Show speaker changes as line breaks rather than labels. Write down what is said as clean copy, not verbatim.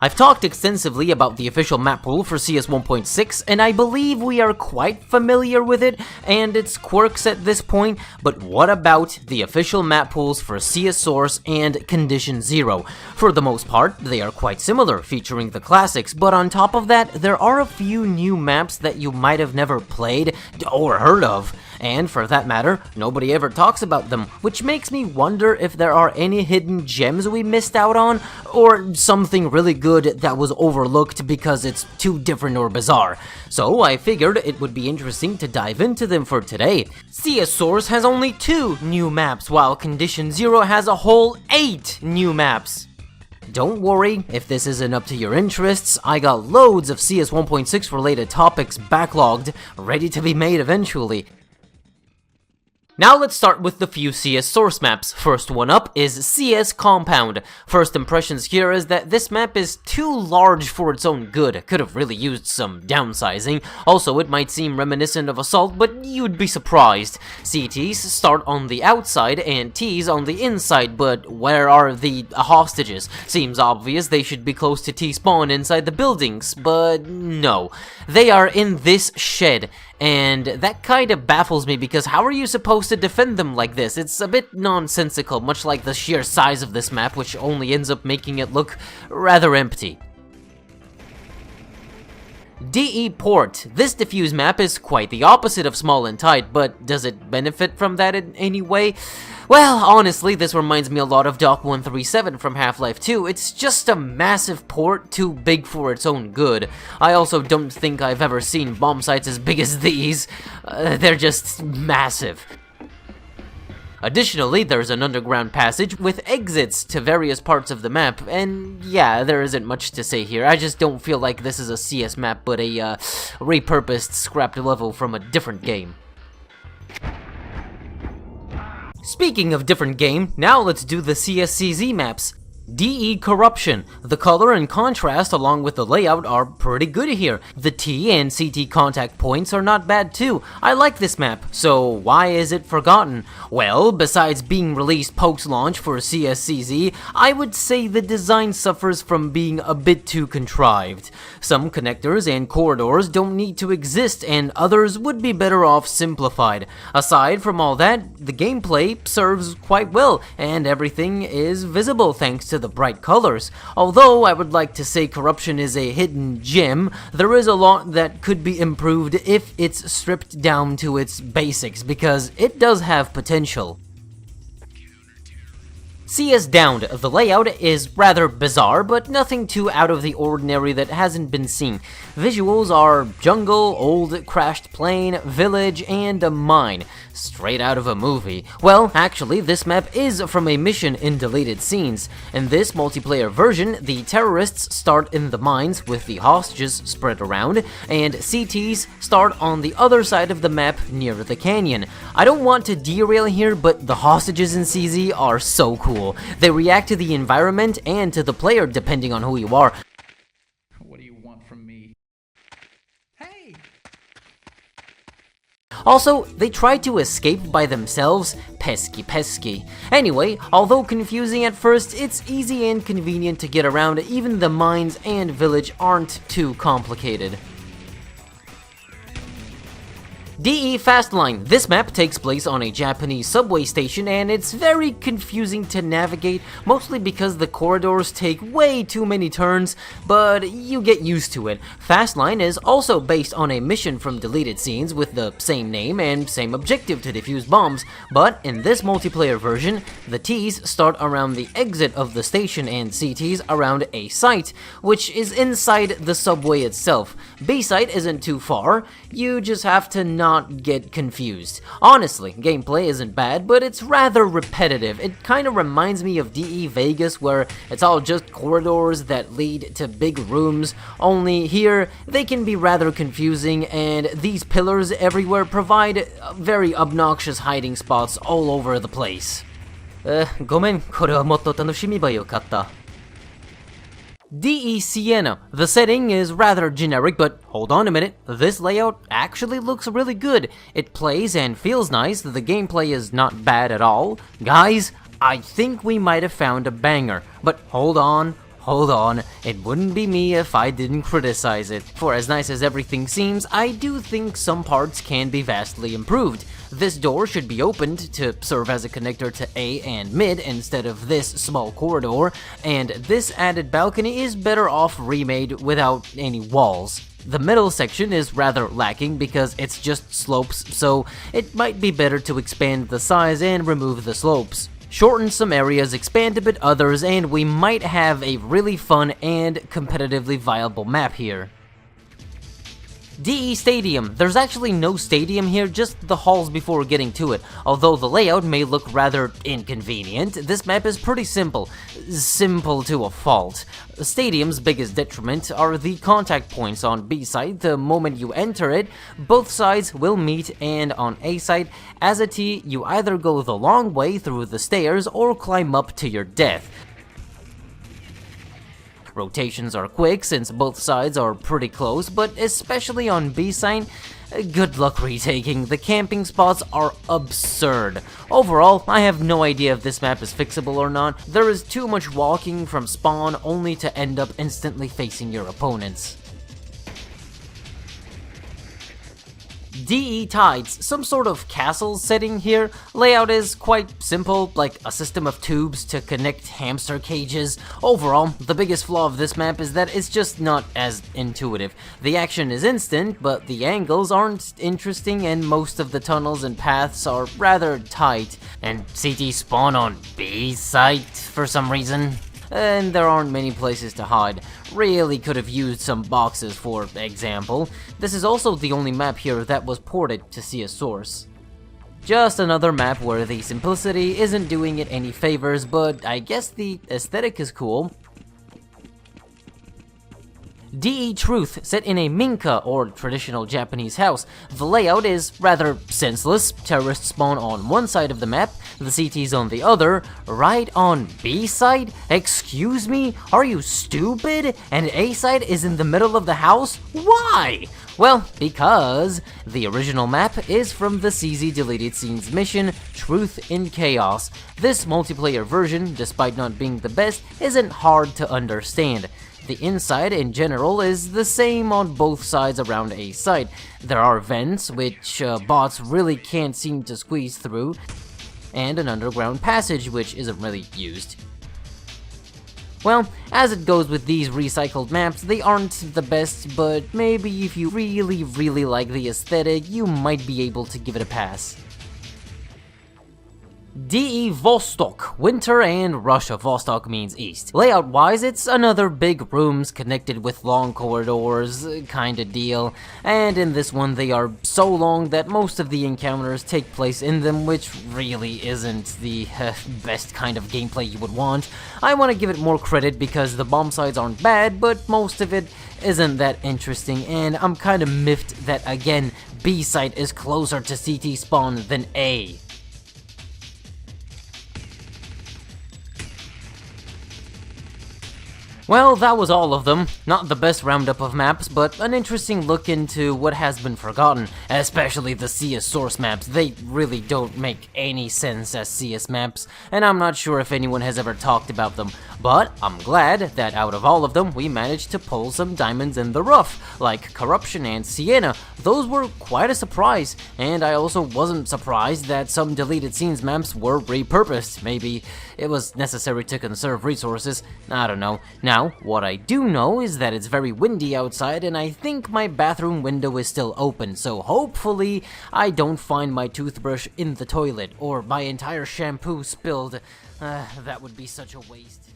I've talked extensively about the official map pool for CS 1.6, and I believe we are quite familiar with it and its quirks at this point, but what about the official map pools for CS Source and Condition Zero? For the most part, they are quite similar, featuring the classics, but on top of that, there are a few new maps that you might have never played or heard of. And for that matter, nobody ever talks about them, which makes me wonder if there are any hidden gems we missed out on, or something really good that was overlooked because it's too different or bizarre. So I figured it would be interesting to dive into them for today. CS Source has only 2 new maps, while Condition Zero has a whole 8 new maps. Don't worry if this isn't up to your interests, I got loads of CS 1.6 related topics backlogged, ready to be made eventually. Now let's start with the few CS Source maps. First one up is CS Compound. First impressions here is that this map is too large for its own good. Could have really used some downsizing. Also, it might seem reminiscent of Assault, but you'd be surprised. CTs start on the outside and Ts on the inside, but where are the hostages? Seems obvious they should be close to T-spawn inside the buildings, but no. They are in this shed. And that kind of baffles me because how are you supposed to defend them like this? It's a bit nonsensical, much like the sheer size of this map, which only ends up making it look rather empty. DE Port. This diffuse map is quite the opposite of small and tight, but does it benefit from that in any way? Well, honestly, this reminds me a lot of Doc 137 from Half-Life 2. It's just a massive port, too big for its own good. I also don't think I've ever seen bomb sites as big as these. They're just massive. Additionally, there's an underground passage with exits to various parts of the map, and yeah, there isn't much to say here. I just don't feel like this is a CS map, but a repurposed, scrapped level from a different game. Speaking of different game, now let's do the CSCZ maps. DE Corruption. The color and contrast along with the layout are pretty good here. The T and CT contact points are not bad too. I like this map, so why is it forgotten? Well, besides being released post-launch for CSCZ, I would say the design suffers from being a bit too contrived. Some connectors and corridors don't need to exist and others would be better off simplified. Aside from all that, the gameplay serves quite well and everything is visible thanks to the bright colors. Although I would like to say Corruption is a hidden gem, there is a lot that could be improved if it's stripped down to its basics, because it does have potential. CS Downed. The layout is rather bizarre, but nothing too out of the ordinary that hasn't been seen. Visuals are jungle, old crashed plane, village, and a mine. Straight out of a movie. Well, actually, this map is from a mission in deleted scenes. In this multiplayer version, the terrorists start in the mines with the hostages spread around, and CTs start on the other side of the map near the canyon. I don't want to derail here, but the hostages in CZ are so cool. They react to the environment and to the player depending on who you are.
What do you want from me? Hey!
Also, they try to escape by themselves. Pesky. Anyway, although confusing at first, it's easy and convenient to get around. Even the mines and village aren't too complicated. DE Fastline. This map takes place on a Japanese subway station and it's very confusing to navigate, mostly because the corridors take way too many turns, but you get used to it. Fastline is also based on a mission from deleted scenes with the same name and same objective to defuse bombs, but in this multiplayer version, the Ts start around the exit of the station and CTs around a site, which is inside the subway itself. B site isn't too far, you just have to not get confused. Honestly, gameplay isn't bad, but it's rather repetitive. It kind of reminds me of DE Vegas, where it's all just corridors that lead to big rooms, only here they can be rather confusing, and these pillars everywhere provide very obnoxious hiding spots all over the place. ごめん、これはもっと楽しみばよかった。DE Sienna. The setting is rather generic, but hold on a minute, this layout actually looks really good. It plays and feels nice, the gameplay is not bad at all. Guys, I think we might have found a banger, but hold on. Hold on, it wouldn't be me if I didn't criticize it. For as nice as everything seems, I do think some parts can be vastly improved. This door should be opened to serve as a connector to A and mid instead of this small corridor, and this added balcony is better off remade without any walls. The middle section is rather lacking because it's just slopes, so it might be better to expand the size and remove the slopes. Shorten some areas, expand a bit others, and we might have a really fun and competitively viable map here. DE Stadium. There's actually no stadium here, just the halls before getting to it. Although the layout may look rather inconvenient, this map is pretty simple. Simple to a fault. The stadium's biggest detriment are the contact points on B side. The moment you enter it, both sides will meet, and on A side, as a T, you either go the long way through the stairs or climb up to your death. Rotations are quick since both sides are pretty close, but especially on B side, good luck retaking. The camping spots are absurd. Overall, I have no idea if this map is fixable or not. There is too much walking from spawn only to end up instantly facing your opponents. DE Tides, some sort of castle setting here. Layout is quite simple, like a system of tubes to connect hamster cages. Overall, the biggest flaw of this map is that it's just not as intuitive. The action is instant, but the angles aren't interesting, and most of the tunnels and paths are rather tight. And CT spawn on B site for some reason. And there aren't many places to hide. Really could have used some boxes, for example. This is also the only map here that was ported to see a source. Just another map where the simplicity isn't doing it any favors, but I guess the aesthetic is cool. DE Truth, set in a minka, or traditional Japanese house. The layout is rather senseless. Terrorists spawn on one side of the map, the CTs on the other, right on B side? Excuse me? Are you stupid? And A side is in the middle of the house? Why? Well, because the original map is from the CZ Deleted Scenes mission, Truth in Chaos. This multiplayer version, despite not being the best, isn't hard to understand. The inside in general is the same on both sides around A side. There are vents, which bots really can't seem to squeeze through, and an underground passage, which isn't really used. Well, as it goes with these recycled maps, they aren't the best, but maybe if you really like the aesthetic, you might be able to give it a pass. DE Vostok, winter and Russia. Vostok means east. Layout-wise, it's another big rooms connected with long corridors kinda deal, and in this one they are so long that most of the encounters take place in them, which really isn't the best kind of gameplay you would want. I want to give it more credit because the bomb sites aren't bad, but most of it isn't that interesting, and I'm kinda miffed that, again, B site is closer to CT spawn than A. Well, that was all of them. Not the best roundup of maps, but an interesting look into what has been forgotten, especially the CS source maps. They really don't make any sense as CS maps, and I'm not sure if anyone has ever talked about them. But I'm glad that out of all of them, we managed to pull some diamonds in the rough, like Corruption and Sienna. Those were quite a surprise, and I also wasn't surprised that some deleted scenes maps were repurposed. Maybe it was necessary to conserve resources, I don't know. Now, what I do know is that it's very windy outside, and I think my bathroom window is still open, so hopefully I don't find my toothbrush in the toilet, or my entire shampoo spilled. That would be such a waste.